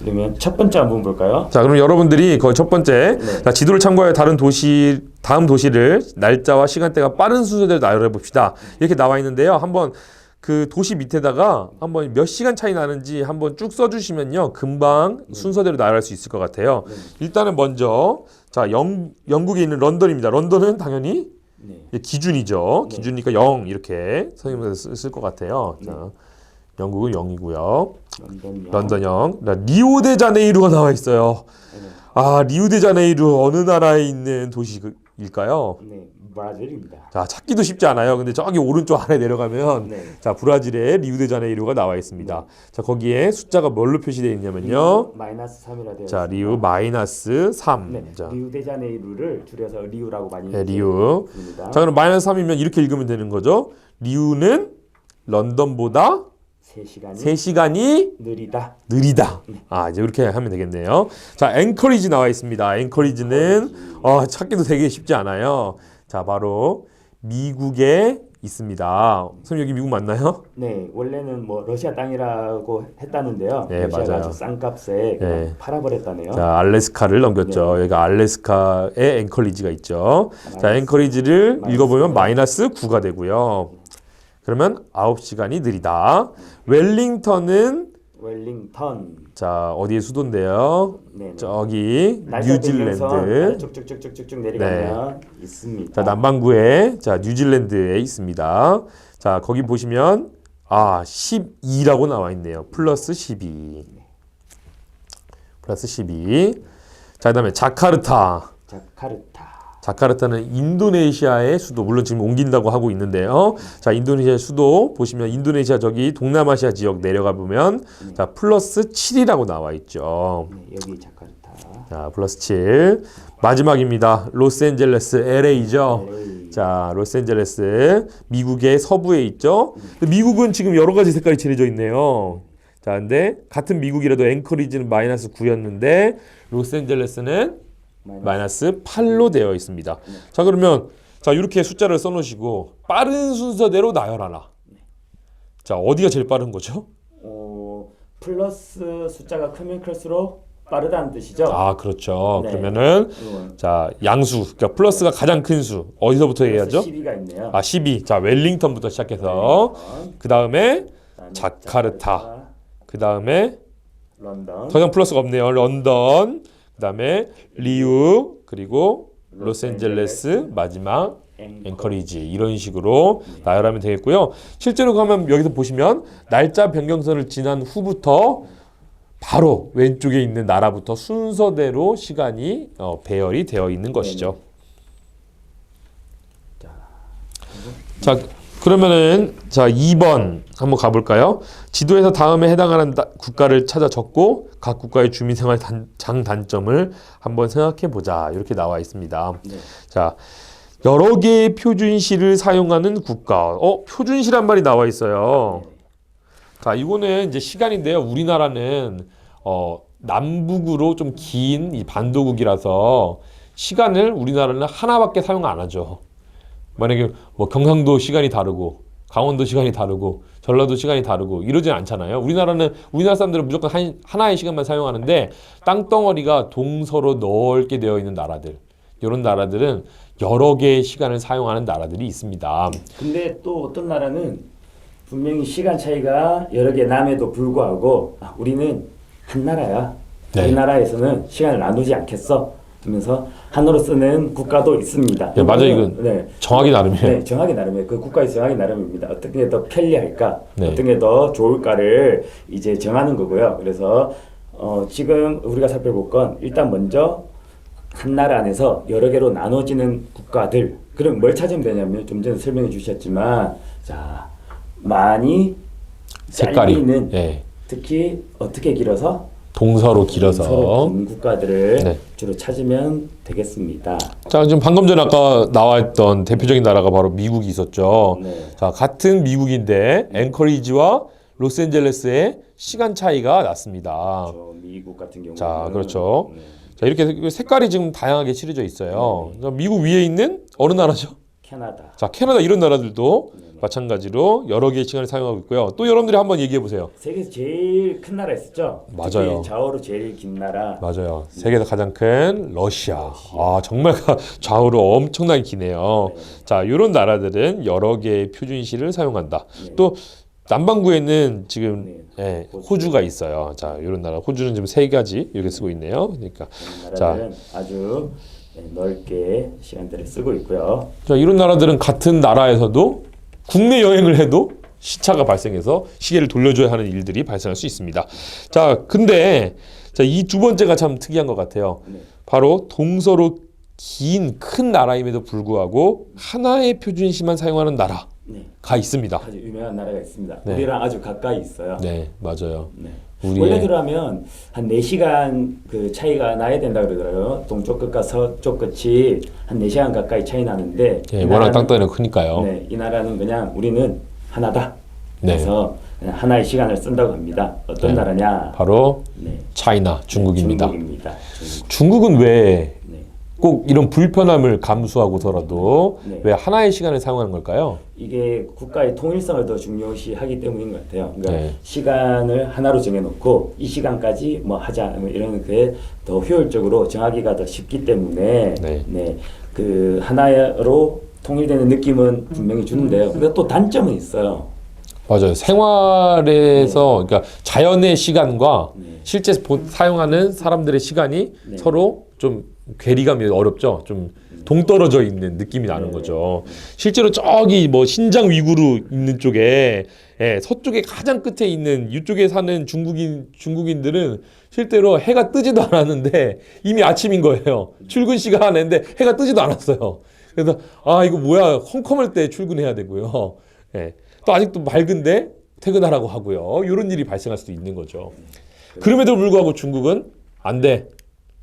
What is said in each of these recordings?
그러면 첫 번째 한번 볼까요? 자, 그럼 여러분들이 거의 첫 번째 네. 자, 지도를 참고하여 다음 도시를 날짜와 시간대가 빠른 순서대로 나열해 봅시다. 이렇게 나와 있는데요. 한번 그 도시 밑에다가 한번 몇 시간 차이 나는지 한번 쭉 써주시면요, 금방 순서대로 나열할 수 있을 것 같아요. 일단은 먼저 자, 영국에 있는 런던입니다. 런던은 당연히 네. 기준이죠. 네. 기준이니까 0 이렇게 선생님께서 쓸 것 같아요. 자, 영국은 0이고요. 런던 0. 리오데자네이루가 나와 있어요. 네. 아, 리우데자네이루 어느 나라에 있는 도시일까요? 네, 브라질입니다. 자, 찾기도 쉽지 않아요. 근데 저기 오른쪽 아래 내려가면 네. 자, 브라질의 리우데자네이루가 나와 있습니다. 자, 거기에 숫자가 뭘로 표시되어 있냐면요. 마이너스 3이라 되어 자, 있습니다. 리우 마이너스 3. 네, 자, 리우데자네이루를 줄여서 리우라고 많이 네, 리우. 부릅니다. 자, 그럼 마이너스 3이면 이렇게 읽으면 되는 거죠. 리우는 런던보다 3시간이 3시간이 느리다. 느리다. 아, 이제 이렇게 하면 되겠네요. 자, 앵커리지 나와 있습니다. 앵커리지는 찾기도 되게 쉽지 않아요. 자, 바로 미국에 있습니다. 선생님 여기 미국 맞나요? 네, 원래는 뭐 러시아 땅이라고 했다는데요. 네, 러시아가 맞아요. 아주 싼 값에 네. 팔아버렸다네요. 자, 알래스카를 넘겼죠. 여기가 알래스카에 앵커리지가 있죠. 자, 앵커리지를 읽어보면 마이너스 9가 되고요. 그러면 9시간이 느리다. 웰링턴은 웰링턴. 자, 어디의 수도인데요? 네. 저기 날짜 변경선 아래 뉴질랜드. 쭉쭉쭉쭉쭉 내려가면 있습니다. 자, 남반구에 자, 뉴질랜드에 있습니다. 자, 거기 보시면 12라고 나와 있네요. 플러스 12. 플러스 12. 자, 그다음에 자카르타. 자카르타는 인도네시아의 수도, 물론 지금 옮긴다고 하고 있는데요. 자, 인도네시아 수도 보시면 인도네시아 저기 동남아시아 지역 내려가 보면 자, 플러스 7이라고 나와 있죠. 네, 여기 자카르타. 자, 플러스 7. 마지막입니다. 로스앤젤레스, LA죠. LA. 자, 로스앤젤레스, 미국의 서부에 있죠. 근데 미국은 지금 여러 가지 색깔이 칠해져 있네요. 자, 근데 같은 미국이라도 앵커리지는 마이너스 9였는데 로스앤젤레스는 마이너스 8로 되어 있습니다. 자, 그러면 자, 이렇게 숫자를 써놓으시고 빠른 순서대로 나열하라. 자, 어디가 제일 빠른 거죠? 플러스 숫자가 크면 클수록 빠르다는 뜻이죠. 아, 그렇죠. 네. 그러면은 자, 양수, 그러니까 플러스가 가장 큰 수 어디서부터 해야죠? 12가 있네요. 12. 자, 웰링턴부터 시작해서 그 다음에 자카르타, 그 다음에 런던, 더 이상 플러스가 없네요. 런던, 그 다음에 리우, 그리고 로스앤젤레스, 마지막 앵커리지. 이런 식으로 나열하면 되겠고요. 실제로 가면 여기서 보시면 날짜 변경선을 지난 후부터 바로 왼쪽에 있는 나라부터 순서대로 시간이 배열이 되어 있는 것이죠. 자, 그러면은 자, 2번 한번 가볼까요? 지도에서 다음에 해당하는 국가를 찾아 적고 각 국가의 주민생활 장단점을 한번 생각해 보자. 이렇게 나와 있습니다. 네. 자, 여러 개의 표준시를 사용하는 국가. 표준시란 말이 나와 있어요. 자, 이거는 이제 시간인데요. 우리나라는 남북으로 좀 긴 이 반도국이라서 시간을 우리나라는 하나밖에 사용 안 하죠. 만약에 뭐 경상도 시간이 다르고 강원도 시간이 다르고 전라도 시간이 다르고 이러진 않잖아요. 우리나라 사람들은 무조건 하나의 시간만 사용하는데 땅덩어리가 동서로 넓게 되어 있는 나라들, 이런 나라들은 여러 개의 시간을 사용하는 나라들이 있습니다. 근데 또 어떤 나라는 분명히 시간 차이가 여러 개 남에도 불구하고 우리는 한 나라야. 네. 이 나라에서는 시간을 나누지 않겠어. 하면서 한으로 쓰는 국가도 있습니다. 네, 맞아요. 이건 정하기 나름이에요. 네, 정하기 나름이에요. 그 국가의 정하기 나름입니다. 어떤 게 더 편리할까, 네. 어떤 게 더 좋을까를 이제 정하는 거고요. 그래서 지금 우리가 살펴볼 건 일단 먼저 한 나라 안에서 여러 개로 나눠지는 국가들. 그럼 뭘 찾으면 되냐면 좀 전에 설명해 주셨지만, 자, 많이 색깔이 짧이는 네. 특히 어떻게 길어서 동서로 길어서 서로 긴 국가들을 네. 주로 찾으면 되겠습니다. 자, 지금 방금 전에 아까 나와있던 대표적인 나라가 바로 미국이 있었죠. 네. 자, 같은 미국인데 앵커리지와 로스앤젤레스의 시간 차이가 났습니다. 미국 같은 경우는 자, 그렇죠. 자, 이렇게 색깔이 지금 다양하게 칠해져 있어요. 자, 미국 위에 있는 어느 나라죠? 캐나다. 자, 캐나다 이런 나라들도 마찬가지로 여러 개의 시간을 사용하고 있고요. 또 여러분들이 한번 얘기해 보세요. 세계에서 제일 큰 나라 있었죠? 맞아요. 특히 좌우로 제일 긴 나라. 맞아요. 세계에서 가장 큰 러시아. 아, 정말 좌우로 엄청나게 기네요. 네. 자, 이런 나라들은 여러 개의 표준시를 사용한다. 네. 또 남반구에는 지금 네. 호주가 있어요. 자, 이런 나라. 호주는 지금 3가지 이렇게 쓰고 있네요. 그러니까 이런 나라들은 아주 넓게 시간대를 쓰고 있고요. 자, 이런 나라들은 같은 나라에서도 국내 여행을 해도 시차가 발생해서 시계를 돌려줘야 하는 일들이 발생할 수 있습니다. 자, 근데 이 두 번째가 참 특이한 것 같아요. 네. 바로 동서로 긴 큰 나라임에도 불구하고 하나의 표준시만 사용하는 나라가 네. 있습니다. 아주 유명한 나라가 있습니다. 네. 우리랑 아주 가까이 있어요. 네, 맞아요. 네. 우리의- 원래대로라면 한 4시간 그 차이가 나야 된다 그러더라고요. 동쪽 끝과 서쪽 끝이 한 4시간 가까이 차이 나는데 예, 이 워낙 나라는- 땅덩이가 크니까요. 네, 이 나라는 그냥 우리는 하나다. 네. 그래서 그냥 하나의 시간을 쓴다고 합니다. 어떤 네. 나라냐? 바로 네. 차이나 중국입니다. 중국입니다. 중국. 중국은 왜 네. 꼭 이런 불편함을 감수하고서라도 네. 왜 하나의 시간을 사용하는 걸까요? 이게 국가의 통일성을 더 중요시하기 때문인 것 같아요. 그러니까 네. 시간을 하나로 정해놓고 이 시간까지 뭐 하자 뭐 이런 게 더 효율적으로 정하기가 더 쉽기 때문에 네. 그 하나로 통일되는 느낌은 분명히 주는데요. 근데 또 단점은 있어요. 맞아요. 생활에서 그러니까 자연의 시간과 네. 실제 사용하는 사람들의 시간이 네. 서로 좀 괴리감이 어렵죠. 좀 동떨어져 있는 느낌이 나는 거죠. 실제로 저기 뭐 신장 위구르 있는 쪽에 서쪽에 가장 끝에 있는 이쪽에 사는 중국인들은 실제로 해가 뜨지도 않았는데 이미 아침인 거예요. 출근 시간인데 해가 뜨지도 않았어요. 그래서 아 이거 뭐야 컴컴할 때 출근해야 되고요. 또 아직도 맑은데 퇴근하라고 하고요. 이런 일이 발생할 수도 있는 거죠. 그럼에도 불구하고 중국은 안 돼.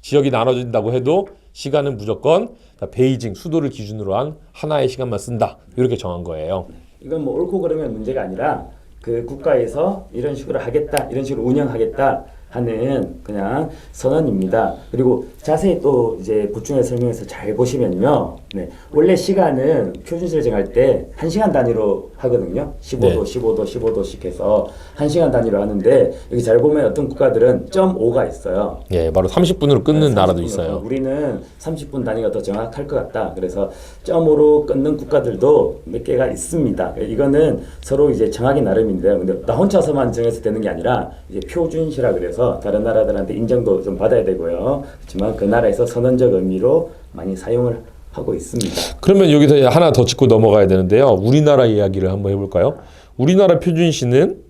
지역이 나눠진다고 해도 시간은 무조건 베이징 수도를 기준으로 한 하나의 시간만 쓴다. 이렇게 정한 거예요. 이건 뭐 옳고 그러면 문제가 아니라 그 국가에서 이런 식으로 하겠다, 이런 식으로 운영하겠다 하는 그냥 선언입니다. 그리고 자세히 또 이제 보충해 설명해서 잘 보시면요. 네. 원래 시간은 표준시를 정할 때 1시간 단위로 하거든요. 15도, 네. 15도, 15도씩 해서 1시간 단위로 하는데 여기 잘 보면 어떤 국가들은 0.5가 있어요. 예, 바로 30분으로 끊는 나라도 30분. 있어요. 우리는 30분 단위가 더 정확할 것 같다. 그래서 점으로 끊는 국가들도 몇 개가 있습니다. 이거는 서로 이제 정하기 나름인데요. 근데 나 혼자서만 정해서 되는 게 아니라 이제 표준시라 그래서 다른 나라들한테 인정도 좀 받아야 되고요. 그렇지만 그 나라에서 선언적 의미로 많이 사용을 하고 있습니다. 그러면 여기서 하나 더 짚고 넘어가야 되는데요. 우리나라 이야기를 한번 해볼까요? 우리나라 표준시는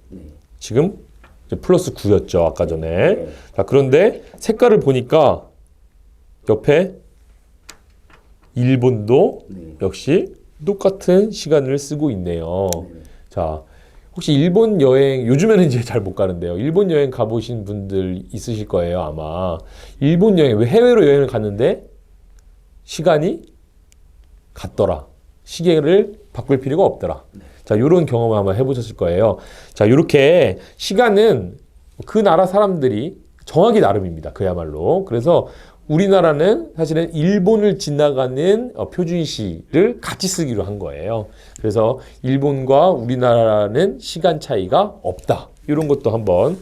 지금 이제 플러스 9였죠. 아까 전에. 네. 자, 그런데 색깔을 보니까 옆에 일본도 네. 역시 똑같은 시간을 쓰고 있네요. 네. 자, 혹시 일본 여행 요즘에는 이제 잘 못 가는데요. 일본 여행 가보신 분들 있으실 거예요, 아마. 일본 여행 왜 해외로 여행을 갔는데 시간이 같더라. 시계를 바꿀 필요가 없더라. 자, 이런 경험을 한번 해보셨을 거예요. 자, 이렇게 시간은 그 나라 사람들이 정하기 나름입니다. 그야말로. 그래서 우리나라는 사실은 일본을 지나가는 표준시를 같이 쓰기로 한 거예요. 그래서 일본과 우리나라는 시간 차이가 없다. 이런 것도 한번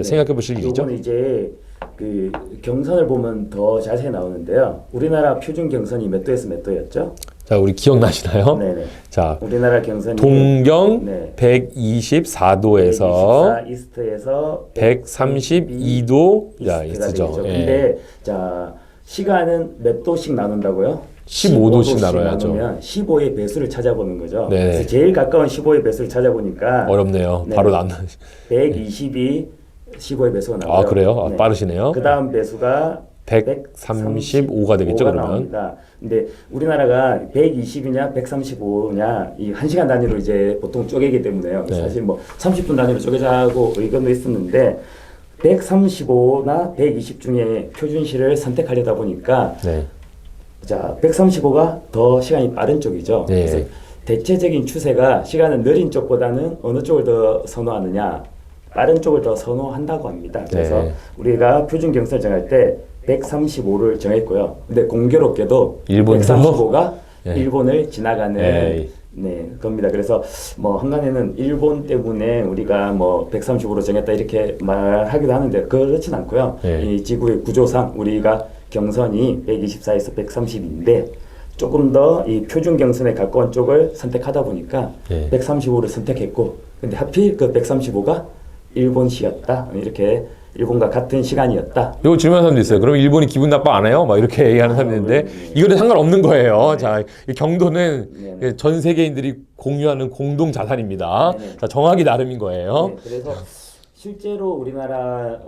생각해 보실 일이죠. 이건 이제 그 경선을 보면 더 자세히 나오는데요. 우리나라 표준 경선이 몇 도에서 몇 도였죠? 자, 우리 기억나시나요? 네네. 자, 우리나라 경선이 동경 네. 124도에서 124 이스트에서 132도 자, 이스트가 이스트죠. 되겠죠. 예. 근데 자 시간은 몇 도씩 나눈다고요? 15도씩 나눠야죠. 나누면 15의 배수를 찾아보는 거죠. 네. 그래서 제일 가까운 15의 배수를 찾아보니까 어렵네요. 네. 바로 난 120이 15의 배수가 나와요. 아, 그래요? 아, 빠르시네요. 그 다음 배수가 135가 되겠죠, 그러면. 나옵니다. 근데 우리나라가 120이냐 135냐 이 1시간 단위로 이제 보통 쪼개기 때문에요. 네. 사실 뭐 30분 단위로 쪼개자고 의견도 있었는데 135나 120 중에 표준시를 선택하려다 보니까 네. 자 135가 더 시간이 빠른 쪽이죠. 네. 그래서 대체적인 추세가 시간은 느린 쪽보다는 어느 쪽을 더 선호하느냐 빠른 쪽을 더 선호한다고 합니다. 그래서 네. 우리가 표준 경선을 정할 때 135를 정했고요. 근데 공교롭게도 일본도? 135가 네. 일본을 지나가는 네. 네, 겁니다. 그래서 뭐 한간에는 일본 때문에 우리가 뭐 130으로 정했다 이렇게 말하기도 하는데 그렇진 않고요. 네. 이 지구의 구조상 우리가 경선이 124에서 130인데 조금 더 이 표준 경선에 가까운 쪽을 선택하다 보니까 네. 135를 선택했고, 근데 하필 그 135가 일본시였다. 이렇게 일본과 같은 시간이었다. 이거 질문하는 사람도 있어요. 그럼 일본이 기분 나빠 안 해요? 막 이렇게 얘기하는 사람도 있는데 네. 이거는 상관없는 거예요. 자, 이 경도는 네, 네. 전 세계인들이 공유하는 공동 자산입니다. 네, 네. 자, 정하기 나름인 거예요. 네, 그래서 실제로 우리나라는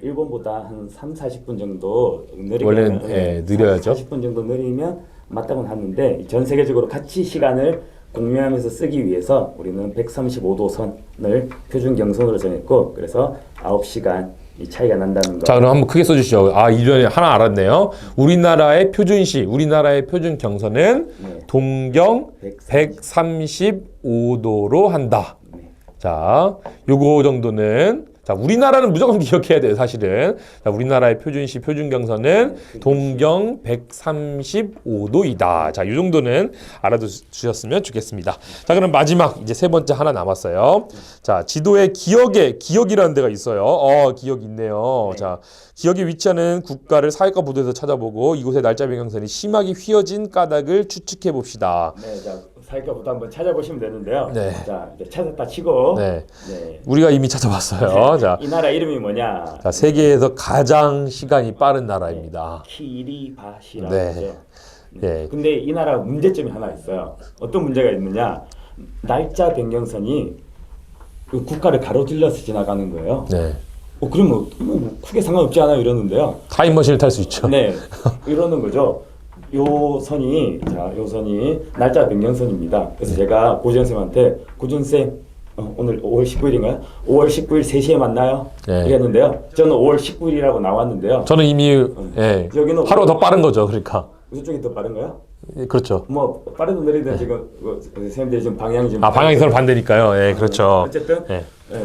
일본보다 한 3, 40분 정도 느리게 원래는, 예, 느려야죠. 40분 정도 느리면 맞다고는 하는데 전 세계적으로 같이 시간을 공유하면서 쓰기 위해서 우리는 135도 선을 표준 경선으로 정했고, 그래서 9시간 이 차이가 난다는 거. 자, 그럼 한번 크게 써주시죠. 아, 이전에 하나 알았네요. 우리나라의 표준시, 우리나라의 표준 경선은 네. 동경 135도로 한다. 네. 자, 요거 정도는 자, 우리나라는 무조건 기억해야 돼요, 사실은. 자, 우리나라의 표준시, 표준 경선은 동경 135도이다. 자, 이 정도는 알아두셨으면 좋겠습니다. 자, 그럼 마지막 이제 세 번째 하나 남았어요. 자, 지도에 기역이라는 데가 있어요. 기역 있네요. 네. 자, 기역에 위치하는 국가를 사회과 보도에서 찾아보고 이곳의 날짜 변경선이 심하게 휘어진 까닭을 추측해 봅시다. 네, 자, 사이가부터 한번 찾아보시면 되는데요. 네. 자, 이제 찾았다 치고. 네. 네. 우리가 이미 찾아봤어요. 자, 이 나라 이름이 뭐냐? 자, 세계에서 가장 시간이 빠른 나라입니다. 키리바시라고 네. 하죠. 네. 근데 이 나라 문제점이 하나 있어요. 어떤 문제가 있느냐? 날짜 변경선이 그 국가를 가로질러서 지나가는 거예요. 네. 그러면 뭐 크게 상관없지 않아요 이러는데요. 타임머신을 탈 수 있죠. 네, 이러는 거죠. 요 선이 날짜 변경선입니다. 그래서 제가 고지현 쌤한테 고지현 쌤 오늘 5월 19일인가요? 5월 19일 3시에 만나요. 네. 이랬는데요. 저는 5월 19일이라고 나왔는데요. 저는 이미 여기는 하루 더 빠른 거죠. 그러니까. 이쪽이 더 빠른가요? 그렇죠. 뭐 빠르든 느리든 지금 선생님들이 지금 방향이 좀 방향이 서로 반대니까요. 예, 그렇죠. 어쨌든 예.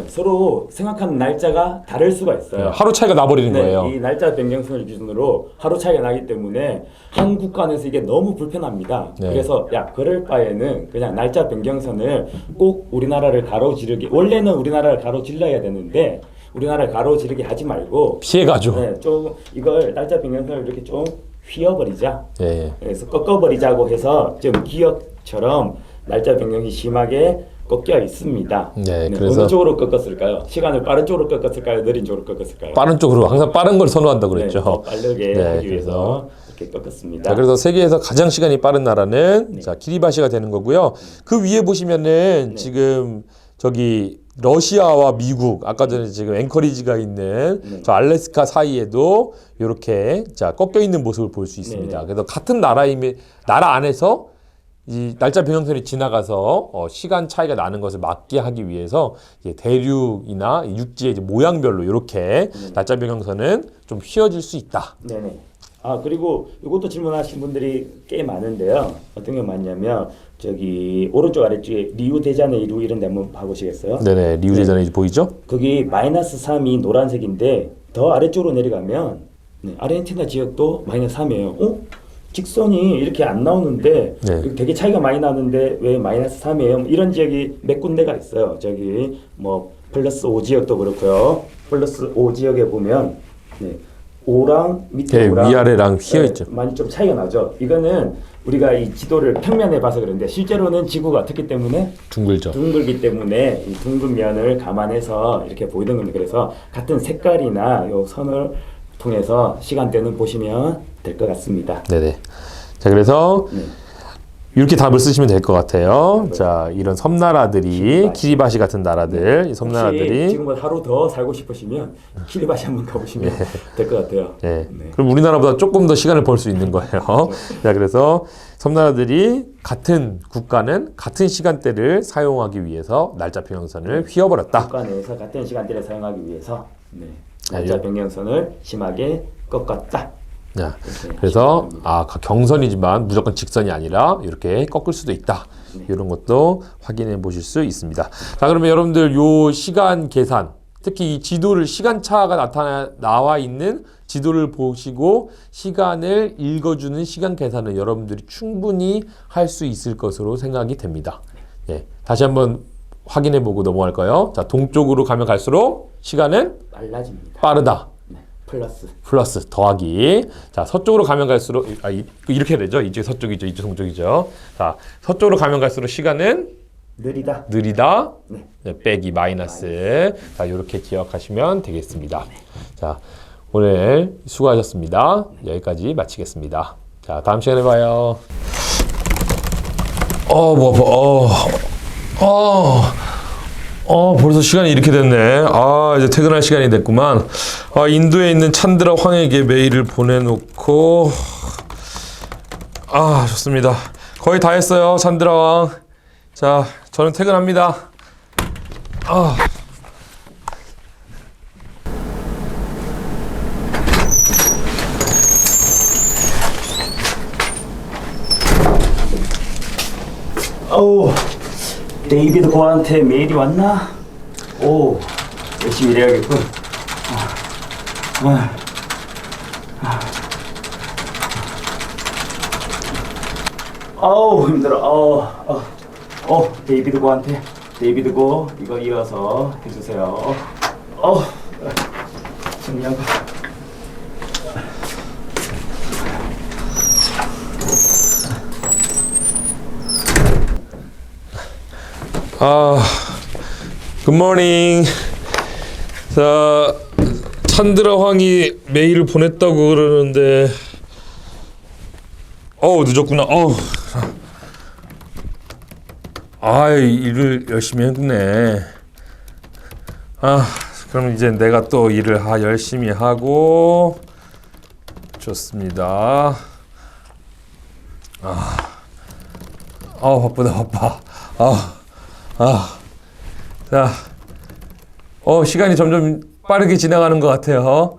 서로 생각하는 날짜가 다를 수가 있어요. 하루 차이가 나버리는 네, 거예요. 이 날짜 변경선을 기준으로 하루 차이가 나기 때문에 한 국가에서 이게 너무 불편합니다. 네. 그래서 그럴 바에는 그냥 날짜 변경선을 꼭 우리나라를 가로지르게, 원래는 우리나라를 가로질러야 되는데 우리나라를 가로지르게 하지 말고 피해가죠. 네, 좀 이걸 날짜 변경선을 이렇게 좀 휘어버리자. 예. 그래서 꺾어버리자고 해서 좀 기억처럼 날짜 변경이 심하게 꺾여 있습니다. 네, 그래서 어느 쪽으로 꺾었을까요? 시간을 빠른 쪽으로 꺾었을까요? 느린 쪽으로 꺾었을까요? 빠른 쪽으로 항상 빠른 걸 선호한다고 네, 그랬죠. 더 빠르게 네, 하기 위해서 이렇게 꺾었습니다. 자, 그래서 세계에서 가장 시간이 빠른 나라는 네. 자, 키리바시가 되는 거고요. 그 위에 보시면은 네. 지금 저기 러시아와 미국, 아까 전에 지금 앵커리지가 있는 네. 저 알래스카 사이에도 이렇게 자, 꺾여 있는 모습을 볼 수 있습니다. 네. 그래서 같은 나라 안에서 이 날짜 변경선이 지나가서 시간 차이가 나는 것을 막게 하기 위해서 이제 대륙이나 육지의 이제 모양별로 이렇게 날짜 변경선은 좀 휘어질 수 있다. 네네. 그리고 이것도 질문하신 분들이 꽤 많은데요. 어떤 게 많냐면 저기 오른쪽 아래쪽에 리우데자네이루 이런 데 한번 봐보시겠어요? 네네, 리우데자네이루 보이죠? 거기 -3이 노란색인데 더 아래쪽으로 내려가면 아르헨티나 지역도 -3이에요. 직선이 이렇게 안 나오는데 네. 되게 차이가 많이 나는데 왜 -3이에요? 이런 지역이 몇 군데가 있어요. 저기 뭐 +5 지역도 그렇고요. +5 지역에 보면 5랑 밑에 네, 5랑 위아래랑 휘어 있죠. 많이 좀 차이가 나죠. 이거는 우리가 이 지도를 평면에 봐서 그런데 실제로는 지구가 어떻기 때문에 둥글죠. 둥글기 때문에 이 둥근 면을 감안해서 이렇게 보이는 겁니다. 그래서 같은 색깔이나 요 선을 통해서 시간대는 보시면 될 것 같습니다. 네네. 자, 그래서 네. 이렇게 답을 쓰시면 될 것 같아요. 자, 이런 섬나라들이 키리바시 같은 나라들, 이 혹시 섬나라들이 지금보다 하루 더 살고 싶으시면 키리바시 한번 가보시면 될 것 같아요. 네. 네. 그럼 우리나라보다 조금 더 시간을 벌 수 있는 거예요. 자, 그래서 섬나라들이 같은 국가는 같은 시간대를 사용하기 위해서 날짜 변경선을 휘어버렸다. 국가 내에서 같은 시간대를 사용하기 위해서 아, 날짜 변경선을 심하게 꺾었다. 자, 이렇게 그래서 하시면 경선이지만 무조건 직선이 아니라 이렇게 꺾을 수도 있다. 이런 것도 확인해 보실 수 있습니다. 자, 그러면 여러분들 요 시간 계산 특히 이 지도를 시간차가 나와 있는 지도를 보시고 시간을 읽어주는 시간 계산을 여러분들이 충분히 할 수 있을 것으로 생각이 됩니다. 예, 다시 한번 확인해보고 넘어갈까요? 자, 동쪽으로 가면 갈수록 시간은 빨라집니다. 빠르다. 네, 플러스. 플러스 더하기. 자, 서쪽으로 가면 갈수록 이렇게 되죠. 이쪽 서쪽이죠. 이쪽 동쪽이죠. 자, 서쪽으로 가면 갈수록 시간은 느리다. 네. 네, 빼기 마이너스. 자, 이렇게 기억하시면 되겠습니다. 자, 오늘 수고하셨습니다. 여기까지 마치겠습니다. 자, 다음 시간에 봐요. 벌써 시간이 이렇게 됐네. 이제 퇴근할 시간이 됐구만. 인도에 있는 찬드라 황에게 메일을 보내놓고. 좋습니다. 거의 다 했어요, 찬드라 왕. 자, 저는 퇴근합니다. 데이비드 고한테 메일이 왔나? 열심히 일해야겠군. 힘들어. 데이비드 고한테 데이비드 고 이거 이어서 해주세요. 정리하고. 굿모닝. 자, 찬드라 황이 메일을 보냈다고 그러는데 늦었구나. 일을 열심히 했네. 그럼 이제 내가 또 일을 열심히 하고. 좋습니다. 바빠. 자, 시간이 점점 빠르게 지나가는 것 같아요.